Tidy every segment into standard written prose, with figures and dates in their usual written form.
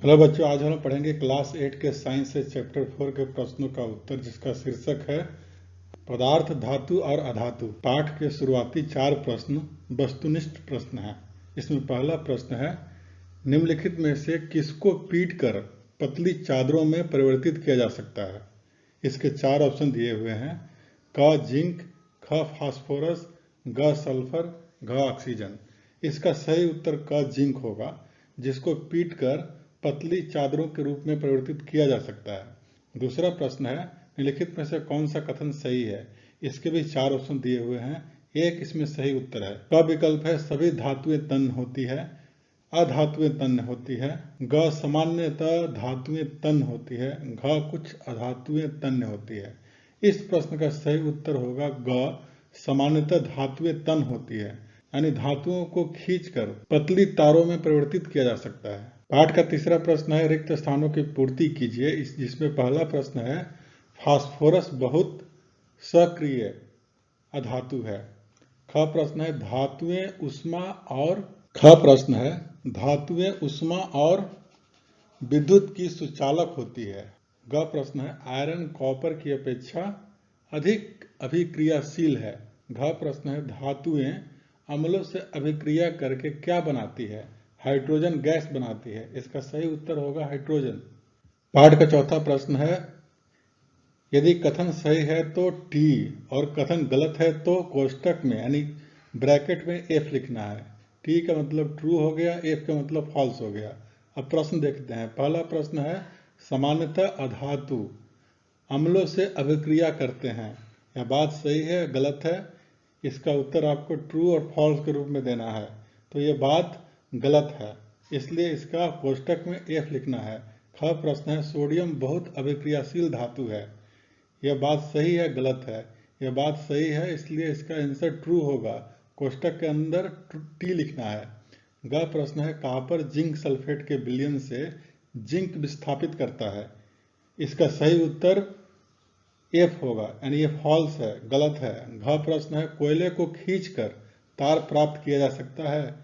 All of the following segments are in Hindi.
हेलो बच्चों, आज हम पढ़ेंगे क्लास 8 के साइंस से चैप्टर 4 के प्रश्नों का उत्तर, जिसका शीर्षक है पदार्थ, धातु और अधातु। पाठ के शुरुआती 4 प्रश्न वस्तुनिष्ठ प्रश्न हैं। इसमें पहला प्रश्न है, निम्नलिखित में से किसको पीटकर पतली चादरों में परिवर्तित किया जा सकता है। इसके 4 ऑप्शन दिए हुए हैं, क जिंक, ख फास्फोरस, ग सल्फर, घ ऑक्सीजन। इसका सही उत्तर क जिंक होगा, जिसको पीटकर पतली चादरों के रूप में परिवर्तित किया जा सकता है। दूसरा प्रश्न है, निम्नलिखित में से कौन सा कथन सही है। इसके भी 4 ऑप्शन दिए हुए हैं, एक इसमें सही उत्तर है। क विकल्प है, सभी धातुएं तन्य होती है, अधातुएं तन्य होती है। ग सामान्यतः धातुएं तन्य होती है। घ कुछ अधातुएं तन्य होती है। इस प्रश्न का सही उत्तर होगा ग, सामान्यतः धातुएं तन्य होती है, यानी धातुओं को खींचकर पतली तारों में परिवर्तित किया जा सकता है। पाठ का तीसरा प्रश्न है, रिक्त स्थानों की पूर्ति कीजिए। जिसमें पहला प्रश्न है, फास्फोरस बहुत सक्रिय अधातु है। ख प्रश्न है, धातुएं उष्मा और विद्युत की सुचालक होती है। ग प्रश्न है, आयरन कॉपर की अपेक्षा अधिक अभिक्रियाशील है। घ प्रश्न है, धातुएं अम्लों से अभिक्रिया करके क्या बनाती है। हाइड्रोजन गैस बनाती है। इसका सही उत्तर होगा हाइड्रोजन। पाठ का चौथा प्रश्न है, यदि कथन सही है तो टी और कथन गलत है तो कोष्टक में यानी ब्रैकेट में एफ लिखना है। टी का मतलब ट्रू हो गया, एफ का मतलब फॉल्स हो गया। अब प्रश्न देखते हैं। पहला प्रश्न है, सामान्यतः अधातु अम्लों से अभिक्रिया करते हैं। यह बात सही है गलत है। इसका उत्तर आपको ट्रू और फॉल्स के रूप में देना है। तो ये बात गलत है, इसलिए इसका कोष्टक में एफ लिखना है। ख प्रश्न है, सोडियम बहुत अभिक्रियाशील धातु है। यह बात सही है गलत है। यह बात सही है, इसलिए इसका आंसर ट्रू होगा। कोष्टक के अंदर टी लिखना है। ग प्रश्न है, कॉपर जिंक सल्फेट के विलयन से जिंक विस्थापित करता है। इसका सही उत्तर एफ होगा, यानी ये फॉल्स है, गलत है। घ प्रश्न है, कोयले को खींचकर तार प्राप्त किया जा सकता है।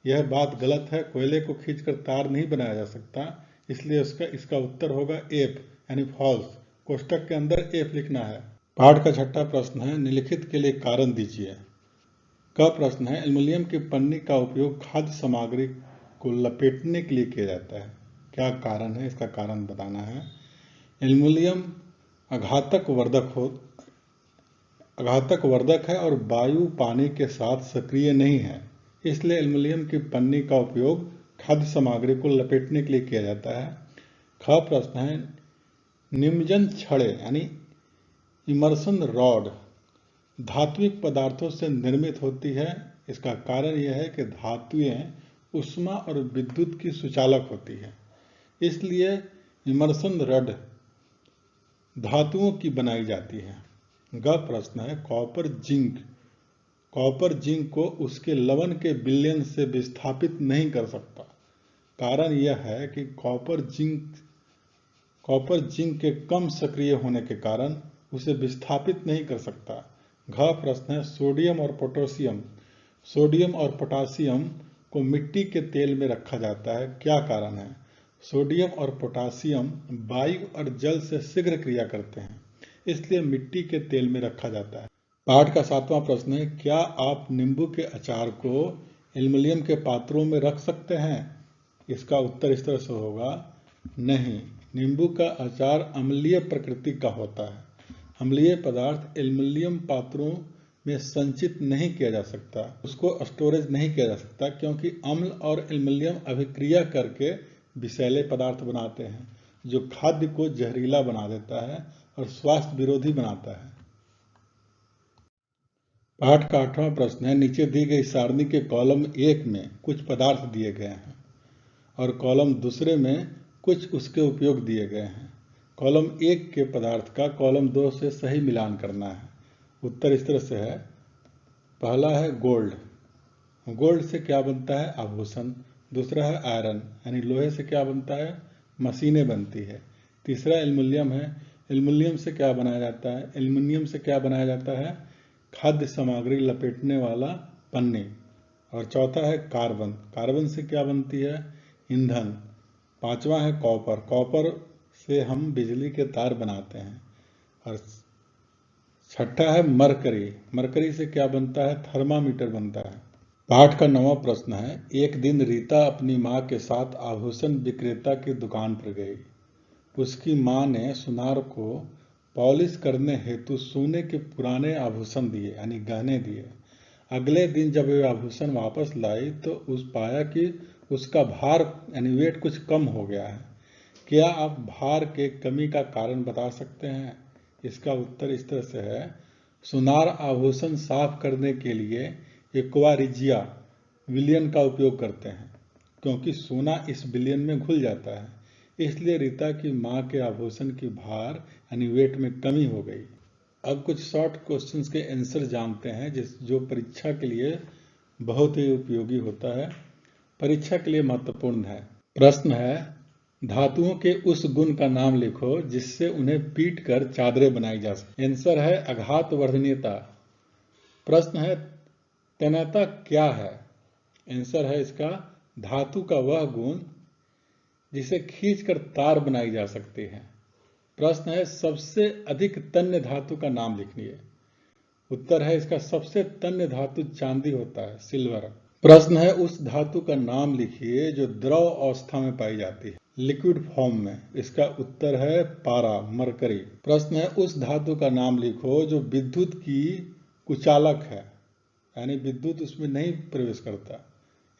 यह बात गलत है, कोयले को खींचकर तार नहीं बनाया जा सकता, इसलिए इसका उत्तर होगा एफ, यानी फॉल्स। कोष्टक के अंदर एफ लिखना है। पाठ का छठा प्रश्न है, निम्नलिखित के लिए कारण दीजिए। क प्रश्न है, एल्युमिनियम की पन्नी का उपयोग खाद्य सामग्री को लपेटने के लिए किया जाता है। क्या कारण है, इसका कारण बताना है। एल्युमिनियम आघातक वर्धक है और वायु पानी के साथ सक्रिय नहीं है, इसलिए एल्युमिनियम की पन्नी का उपयोग खाद्य सामग्री को लपेटने के लिए किया जाता है। ख प्रश्न है, निमज्जन छड़े यानी इमर्सन रॉड धात्विक पदार्थों से निर्मित होती है। इसका कारण यह है कि धातुएं उष्मा और विद्युत की सुचालक होती है, इसलिए इमर्सन रॉड धातुओं की बनाई जाती है। ग प्रश्न है, कॉपर जिंक को उसके लवण के विलयन से विस्थापित नहीं कर सकता। कारण यह है कि कॉपर जिंक के कम सक्रिय होने के कारण उसे विस्थापित नहीं कर सकता। घ प्रश्न है, सोडियम और पोटासियम को मिट्टी के तेल में रखा जाता है। क्या कारण है। सोडियम और पोटासियम वायु और जल से शीघ्र क्रिया करते हैं, इसलिए मिट्टी के तेल में रखा जाता है। पाठ का सातवां प्रश्न है, क्या आप नींबू के अचार को एल्युमिनियम के पात्रों में रख सकते हैं। इसका उत्तर इस तरह से होगा, नहीं। नींबू का अचार अम्लीय प्रकृति का होता है। अम्लीय पदार्थ एल्युमिनियम पात्रों में संचित नहीं किया जा सकता, उसको स्टोरेज नहीं किया जा सकता, क्योंकि अम्ल और एल्युमिनियम अभिक्रिया करके विषैले पदार्थ बनाते हैं, जो खाद्य को जहरीला बना देता है और स्वास्थ्य विरोधी बनाता है। पाठ का 8वां प्रश्न है, नीचे दी गई सारणी के कॉलम 1 में कुछ पदार्थ दिए गए हैं और कॉलम दूसरे में कुछ उसके उपयोग दिए गए हैं। कॉलम 1 के पदार्थ का कॉलम 2 से सही मिलान करना है। उत्तर इस तरह से है। पहला है गोल्ड से क्या बनता है, आभूषण। दूसरा है आयरन, यानी लोहे से क्या बनता है, मशीनें बनती है। तीसरा एल्युमिनियम है, एल्युमिनियम से क्या बनाया जाता है, एल्युमिनियम से क्या बनाया जाता है, खाद्य सामग्री लपेटने वाला पन्नी। और चौथा है कार्बन से क्या बनती है, ईंधन। 5वां है कॉपर। कॉपर से हम बिजली के तार बनाते हैं। और 6ठा है मरकरी। मरकरी से क्या बनता है? थर्मामीटर बनता है। पाठ का 9वां प्रश्न है, एक दिन रीता अपनी माँ के साथ आभूषण विक्रेता की दुकान पर गई। उसकी माँ ने सुनार को पॉलिश करने हेतु सोने के पुराने आभूषण दिए, यानी गहने दिए। अगले दिन जब वे आभूषण वापस लाई तो पाया कि उसका भार यानी वेट कुछ कम हो गया है। क्या आप भार के कमी का कारण बता सकते हैं? इसका उत्तर इस तरह से है, सुनार आभूषण साफ करने के लिए एक्वा रिजिया विलयन का उपयोग करते हैं, क्योंकि सोना इस विलयन में घुल जाता है। इसलिए रीता की माँ के आभूषण की भार यानी वेट में कमी हो गई। अब कुछ शॉर्ट क्वेश्चंस के आंसर जानते हैं जो परीक्षा के लिए बहुत ही उपयोगी होता है, परीक्षा के लिए महत्वपूर्ण है। प्रश्न है, धातुओं के उस गुण का नाम लिखो जिससे उन्हें पीट कर चादरें बनाई जा सके। आंसर है आघात वर्धनीयता। प्रश्न है, तन्यता क्या है? आंसर है इसका धातु का वह गुण जिसे खींचकर तार बनाई जा सकती है। प्रश्न है, सबसे अधिक तन्य धातु का नाम लिखिए। उत्तर है इसका सबसे तन्य धातु चांदी होता है, सिल्वर। प्रश्न है, उस धातु का नाम लिखिए जो द्रव अवस्था में पाई जाती है, लिक्विड फॉर्म में। इसका उत्तर है पारा, मरकरी। प्रश्न है, उस धातु का नाम लिखो जो विद्युत की कुचालक है, यानी विद्युत उसमें नहीं प्रवेश करता।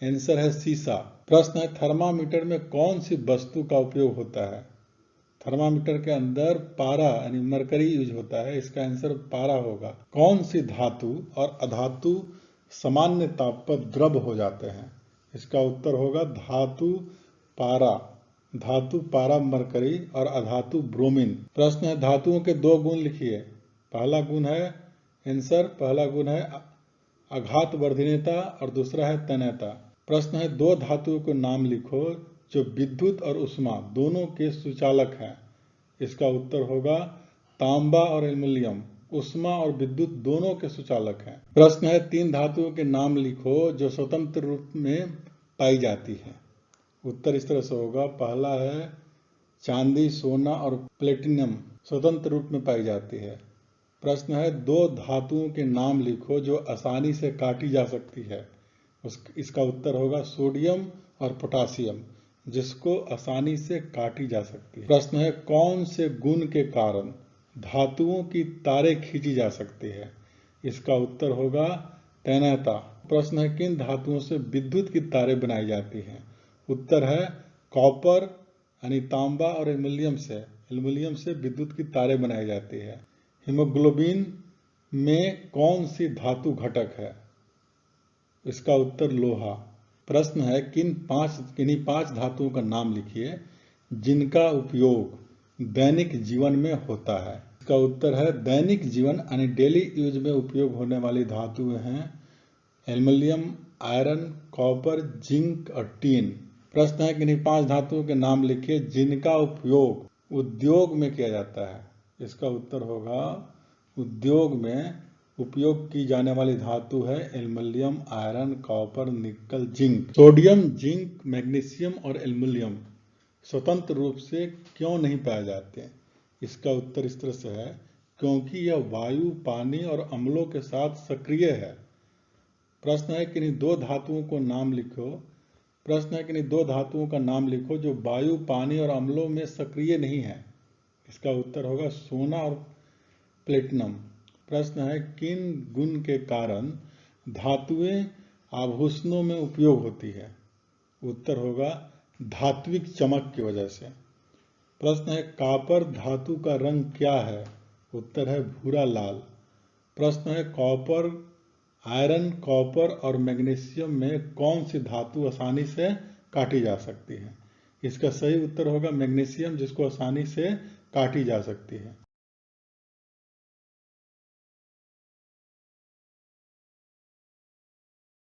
आंसर है सीसा। प्रश्न है, थर्मामीटर में कौन सी वस्तु का उपयोग होता है? थर्मामीटर के अंदर पारा यानी मरकरी यूज होता है। इसका आंसर पारा होगा। कौन सी धातु और अधातु सामान्य ताप पर द्रव हो जाते हैं? इसका उत्तर होगा धातु पारा। धातु पारा मरकरी और अधातु ब्रोमीन। प्रश्न है, धातुओं के 2 गुण लिखिए। पहला गुण है पहला गुण है आघात वर्धनीयता और दूसरा है तन्यता। प्रश्न है, 2 धातुओं के नाम लिखो जो विद्युत और उष्मा दोनों के सुचालक हैं। इसका उत्तर होगा तांबा और एल्युमिनियम, उष्मा और विद्युत दोनों के सुचालक हैं। प्रश्न है, 3 धातुओं के नाम लिखो जो स्वतंत्र रूप में पाई जाती है। उत्तर इस तरह से होगा, पहला है चांदी, सोना और प्लेटिनम स्वतंत्र रूप में पाई जाती है। प्रश्न है, 2 धातुओं के नाम लिखो जो आसानी से काटी जा सकती है। इसका उत्तर होगा सोडियम और पोटासियम, जिसको आसानी से काटी जा सकती है। प्रश्न है, कौन से गुण के कारण धातुओं की तारें खींची जा सकती है? इसका उत्तर होगा तन्यता। प्रश्न है, किन धातुओं से विद्युत की तारें बनाई जाती हैं? उत्तर है कॉपर यानी तांबा और एल्युमिनियम से विद्युत की तारें बनाई जाती है। हीमोग्लोबिन में कौन सी धातु घटक है? इसका उत्तर लोहा। प्रश्न है, किन्हीं 5 धातुओं का नाम लिखिए जिनका उपयोग दैनिक जीवन में होता है। इसका उत्तर है दैनिक जीवन यानी डेली यूज में उपयोग होने वाली धातुएं हैं एल्युमिनियम, आयरन, कॉपर, जिंक और टीन। प्रश्न है, किन्हीं 5 धातुओं के नाम लिखिए जिनका उपयोग उद्योग में किया जाता है। इसका उत्तर होगा उद्योग में उपयोग की जाने वाली धातु है एल्युमिनियम, आयरन, कॉपर, निकल, जिंक। सोडियम, जिंक, मैग्नीशियम और एल्युमिनियम स्वतंत्र रूप से क्यों नहीं पाए जाते? इसका उत्तर इस तरह से है, क्योंकि यह वायु, पानी और अम्लों के साथ सक्रिय है। प्रश्न है, किन्हीं 2 धातुओं को नाम लिखो। प्रश्न है, किन्हीं 2 धातुओं का नाम लिखो जो वायु, पानी और अम्लों में सक्रिय नहीं है। इसका उत्तर होगा सोना और प्लेटिनम। प्रश्न है, किन गुण के कारण धातुएं आभूषणों में उपयोग होती है? उत्तर होगा धात्विक चमक की वजह से। प्रश्न है, कॉपर धातु का रंग क्या है? उत्तर है भूरा लाल। प्रश्न है, आयरन, कॉपर और मैग्नीशियम में कौन सी धातु आसानी से काटी जा सकती है? इसका सही उत्तर होगा मैग्नीशियम, जिसको आसानी से काटी जा सकती है।